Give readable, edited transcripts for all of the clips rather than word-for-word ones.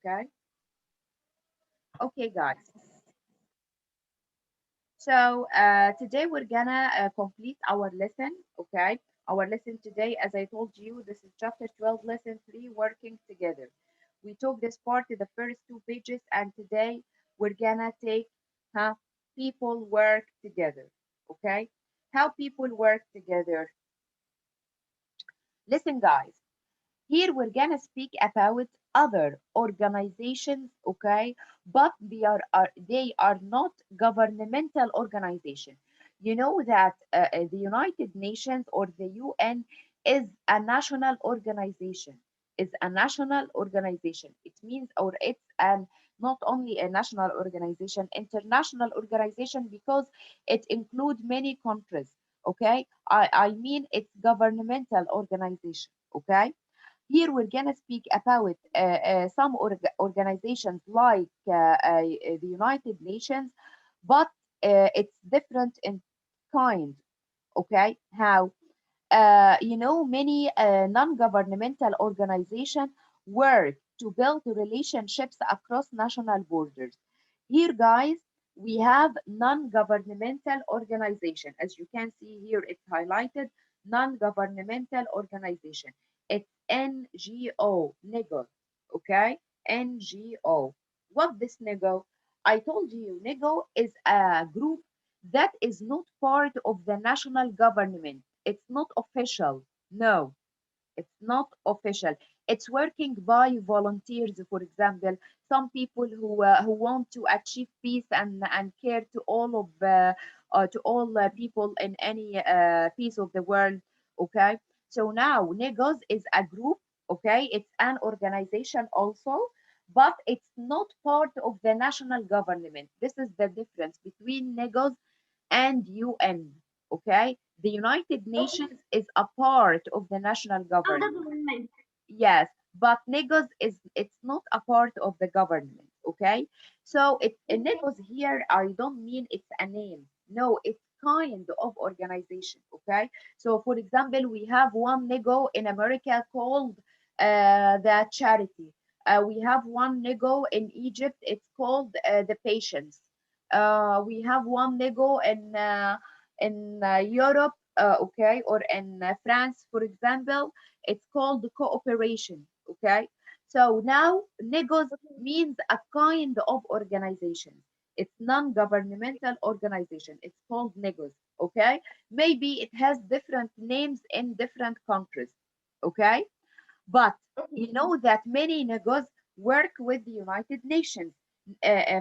Okay. Okay, guys. So today we're gonna complete our lesson. Okay. Our lesson today, as I told you, this is chapter 12, lesson 3, working together. We took this part to the first two pages, and today we're gonna take how people work together. Okay. How people work together. Listen, guys. Here we're gonna speak about other organizations, okay? But they are not governmental organization. You know that the United Nations or the UN is a national organization. Is a national organization. It means, or it's an not only a national organization, international organization because it includes many countries. Okay, I mean it's governmental organization. Okay, here we're gonna speak about some organizations like the United Nations, but it's different in kind. Okay, how many non-governmental organizations work to build relationships across national borders. Here, guys, we have non-governmental organization. As you can see here, it's highlighted non-governmental organization. It's NGO, NGO, okay? NGO. What this NGO? I told you, NGO is a group that is not part of the national government. It's not official. No, it's not official. It's working by volunteers, for example, some people who want to achieve peace and care to all people in any piece of the world. Okay, so now Negos is a group. Okay, it's an organization also, but it's not part of the national government. This is the difference between Negos and UN. Okay, the United Nations is a part of the national government. Yes, but Negos is it's not a part of the government. Okay, so it Negos here. I don't mean it's a name. No, it's kind of organization. Okay, so for example, we have one Nego in America called the Charity. We have one Nego in Egypt. It's called the Patience. We have one Nego in Europe. Okay, or in France, for example, it's called cooperation. Okay, so now Negos means a kind of organization. It's non-governmental organization. It's called Negos. Okay, maybe it has different names in different countries. Okay, but you know that many Negos work with the United Nations.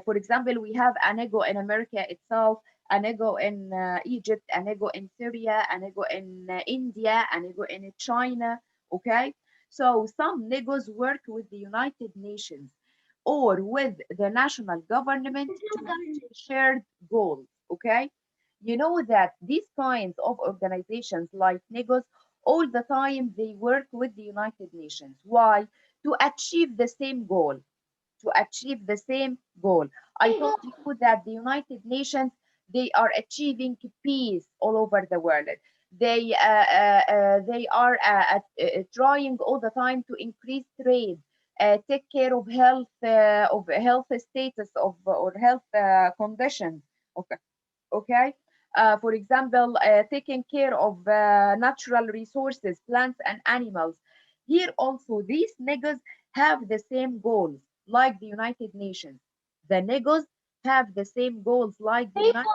For example, we have a Nego in America itself, a Nego in Egypt, a Nego in Syria, a Nego in India, a Nego in China. Okay, so some Negos work with the United Nations or with the national government to reach shared goals. Okay, you know that these kinds of organizations like Negos all the time they work with the United Nations. Why? To achieve the same goal. To achieve the same goal. I told you that the United Nations they are achieving peace all over the world. They are trying all the time to increase trade, take care of health status of or health conditions. Okay, okay. For example, taking care of natural resources, plants and animals. Here also, these niggas have the same goals like the United Nations. The niggas have the same goals like the United,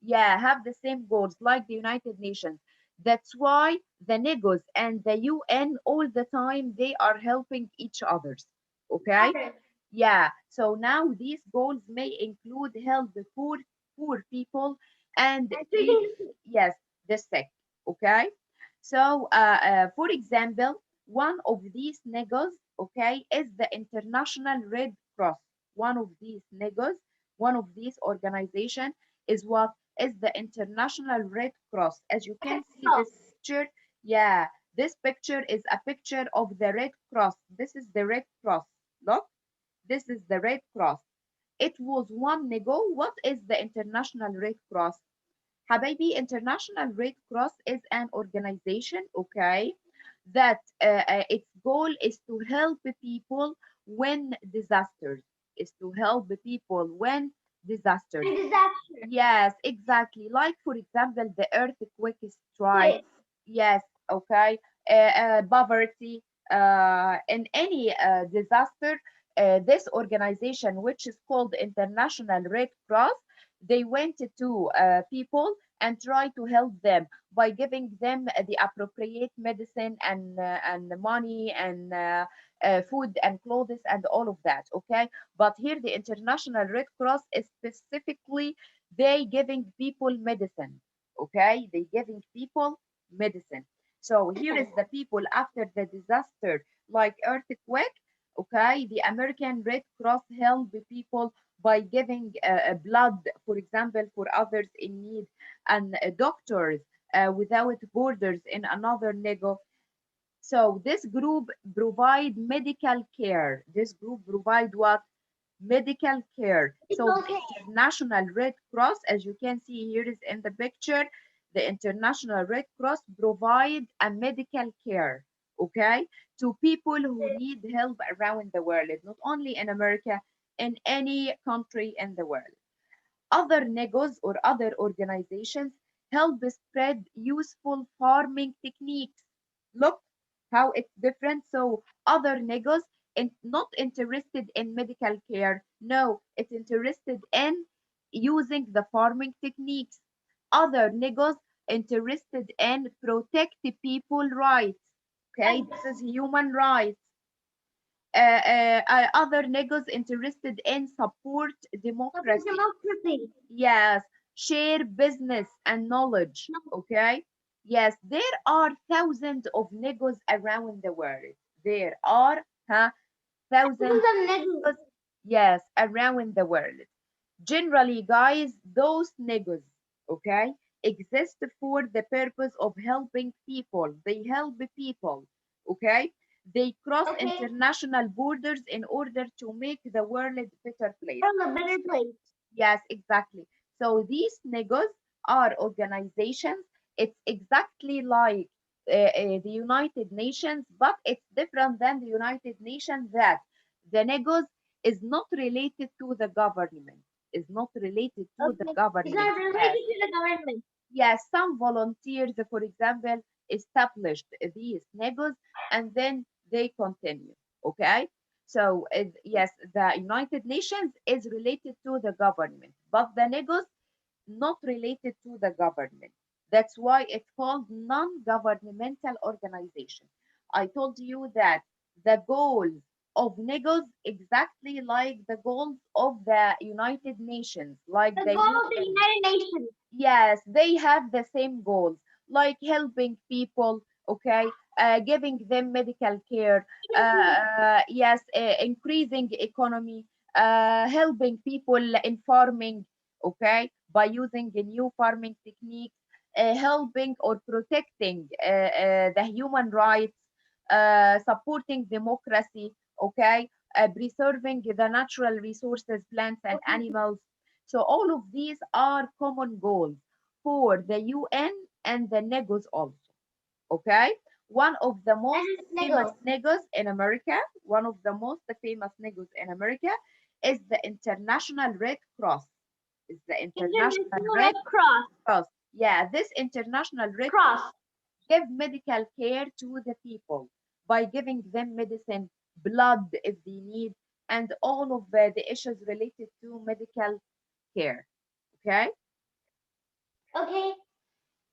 yeah, have the same goals like the United Nations. That's why the niggas and the UN all the time they are helping each others. Okay? Yeah, so now these goals may include help the poor people and feed, yes, the sick. Okay, so for example, one of these negos, okay, is the International Red Cross. One of these negos, one of these organization is what is the International Red Cross. As you can see this picture, yeah, this picture is a picture of the Red Cross. This is the Red Cross. Look, this is the Red Cross. It was one ago. What is the International Red Cross? Habibi, International Red Cross is an organization, okay, that its goal is to help people when disasters, is to help the people when disasters. And disaster. Yes, exactly. Like, for example, the earthquake strike. Yes. Yes, okay. Poverty, in any disaster, this organization, which is called International Red Cross, they went to people and try to help them by giving them the appropriate medicine and money and food and clothes and all of that. Okay, but here the International Red Cross is specifically they giving people medicine. Okay, they giving people medicine. So here is the people after the disaster like earthquake. Okay, the American Red Cross help the people by giving blood, for example, for others in need, and doctors without borders in another nego. So this group provide medical care. This group provide what? Medical care. It's So the okay. International Red Cross, as you can see here is in the picture, the International Red Cross provide a medical care, okay, to people who need help around the world, not only in America, in any country in the world. Other negos or other organizations help spread useful farming techniques. Look how it's different. So other negos not interested in medical care. No, it's interested in using the farming techniques. Other negos interested in protect the people rights. Okay, this is human rights. Other negos interested in support Support democracy. democracy. Yes, share business and knowledge. No. Okay. Yes, there are thousands of negos around the world. There are thousands Thousands of of negros. negos, yes, around the world. Generally, guys, those negos, okay, exist for the purpose of helping people. They help people, okay? They cross Okay. international borders in order to make the world a better place. From a better place. Yes, exactly. So these negos are organizations. It's exactly like the United Nations, but it's different than the United Nations that the negos is not related to the government, is not related to the Okay. It's government. not related Yes, to the government. yes, some volunteers, for example, established these negos and then they continue. Okay, so yes, the United Nations is related to the government, but the negos not related to the government. That's why it's called non-governmental organization. I told you that the goals of negos exactly like the goals of the United Nations, like The the goal of the UN. United Nations. Yes, they have the same goals, like helping people, okay, giving them medical care, yes, increasing economy, helping people in farming, okay, by using a new farming techniques, helping or protecting the human rights, supporting democracy, okay, preserving the natural resources, plants and Okay. animals. So all of these are common goals for the UN and the NEGOS also. Okay? One of the most And famous nego. NEGOS in America, one of the most famous NEGOS in America is the International Red Cross. Is the International International Red Red Cross. Cross. Yeah, this International Red Cross. give medical care to the people by giving them medicine, blood if they need, and all of the issues related to medical care. Okay? Okay.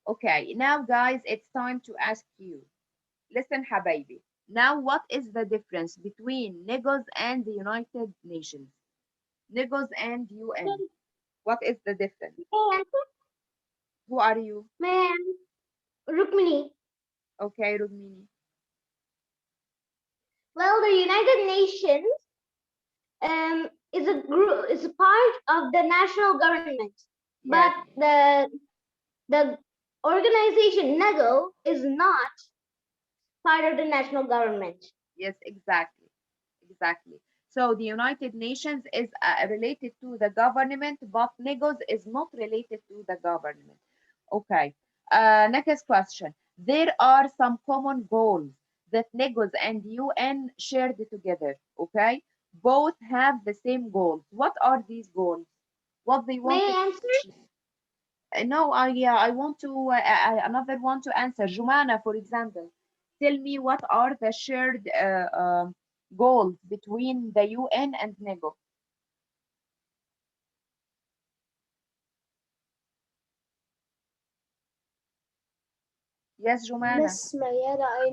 Okay, now guys, it's time to ask you. Listen, Habibi. Now, what is the difference between NEGOS and the United Nations? NEGOS and UN. What is the difference? And Who are you? man, Rukmini. Okay, Rugmini. Well, the United Nations is a group is a part of the national government, but Yes, the organization NEGO is not part of the national government. yes, exactly. Exactly. So the United Nations is related to the government, but NEGOS is not related to the government. Okay. Next question. There are some common goals that NEGOS and UN shared together. Okay. both have the same goals. What are these goals? What they May wanted I to answer? achieve? No, I want to another one to answer. Jumana, for example, tell me what are the shared goals between the UN and NEGO? Yes, Jumana. Miss Mayada, I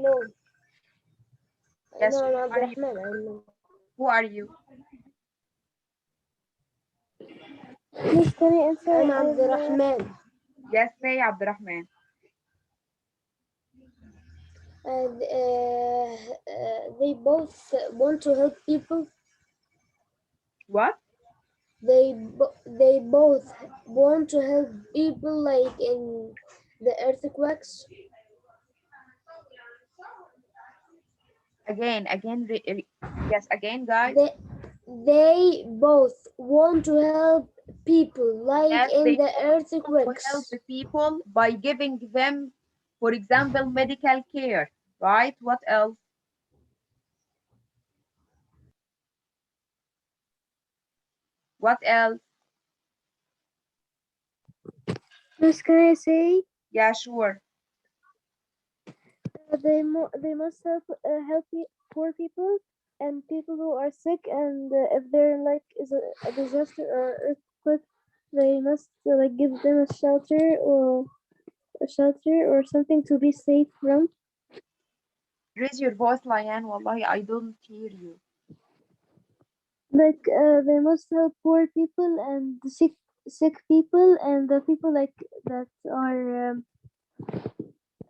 Yes, know, who I'm are you? Abdurrahman, I know. Who are you? Miss, can I answer? I'm Abdurrahman. Yes, say Abdurrahman. And they both want to help people. What? They both want to help people, like in the earthquakes. Again, yes, again, guys. They they both want to help people, like Yes, in they the both want to help earthquakes. the people by giving them, for example, medical care, right? What else? What else? Miss, can I say? Yeah, sure. They must help poor people and people who are sick, and if there like is a disaster or earthquake, they must like give them a shelter or something to be safe from. Raise your voice, Liane. Wallahi, I don't hear you. Like they must help poor people and the sick people and the people like that are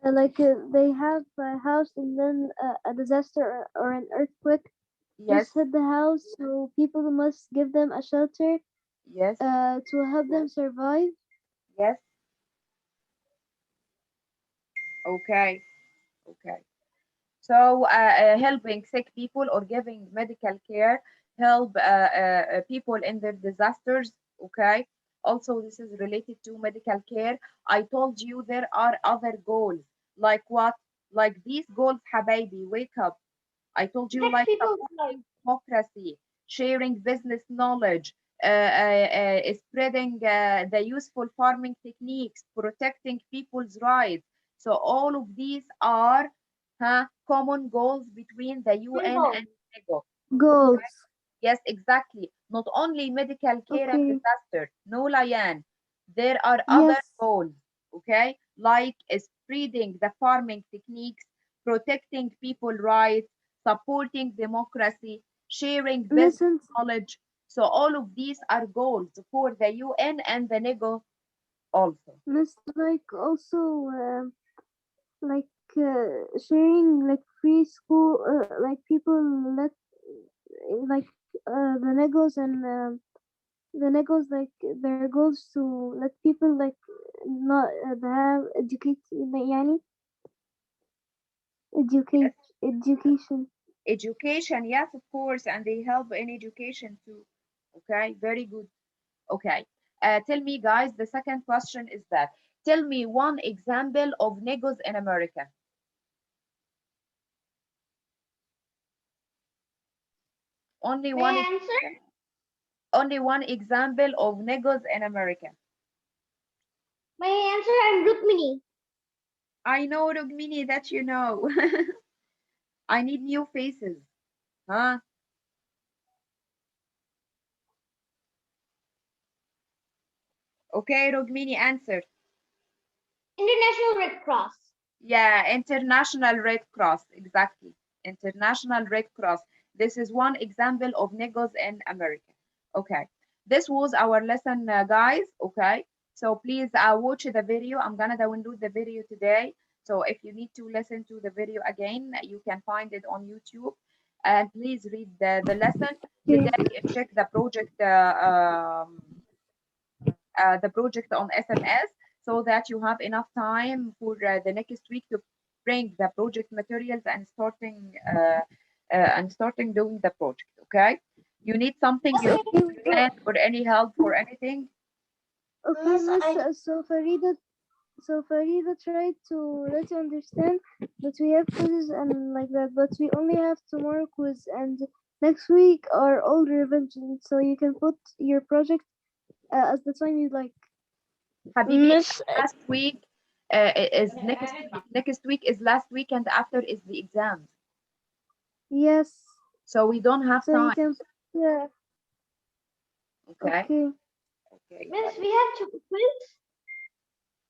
they have a house and then a disaster or an earthquake Yes, just hit the house, so people must give them a shelter yes, to help them survive. yes. Okay, okay. So, helping sick people or giving medical care help people in their disasters. Okay. Also, this is related to medical care. I told you there are other goals. Like what? Like these goals, Habibi, wake up. I told you, Protect like people's lives. supporting democracy, sharing business knowledge, spreading the useful farming techniques, protecting people's rights. So all of these are common goals between the UN People. and NEGO. Goals. Yes, exactly. Not only medical care and Okay. disaster. No, Layan. There are other Yes. goals, okay? Like spreading the farming techniques, protecting people rights, supporting democracy, sharing business Listen, knowledge. So all of these are goals for the UN and the NEGO also. miss, like also like sharing like free school, like people let like the negos and the negos like their goals to let people like not have educate يعني Yes, education. education, yes, of course, and they help in education too. Okay, very good. Okay. Tell me, guys, the second question is that tell me one example of negos in America. Only May one I answer? example. Only one example of negos in America. May I answer? I'm Rukmini. I know, Rugmini, that you know. I need new faces. Huh? Okay, Rugmini, answer. International Red Cross. Yeah, International Red Cross, exactly. International Red Cross. This is one example of negos in America. Okay, this was our lesson, guys. Okay, so please watch the video. I'm gonna download the video today. So if you need to listen to the video again, you can find it on YouTube. And please read the lesson Okay. today and check the project on SMS so that you have enough time for the next week to bring the project materials and starting doing the project. Okay, you need something, you need Okay. plan or any help for anything. Okay, Miss, miss. I So Farida tried to let you understand that we have quizzes and like that, but we only have tomorrow quiz, and next week are all revision, so you can put your project as the time you like. Habibi, Miss, last week is next week. Next week is last week, and after is the exams. yes, So we don't have so you time. can, yeah, Okay. okay. Okay. Miss, we have to quiz.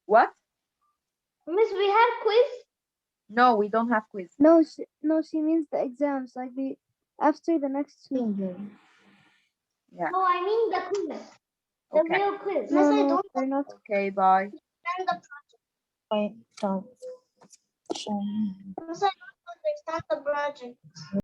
What? Miss, we have quiz. No, we don't have quiz. No, she means the exams, like the after the next week. Yeah. No, I mean the quiz. The Okay. real quiz. No, no, they're not. Okay. Bye. understand the Wait, don't. Miss, I don't understand the project.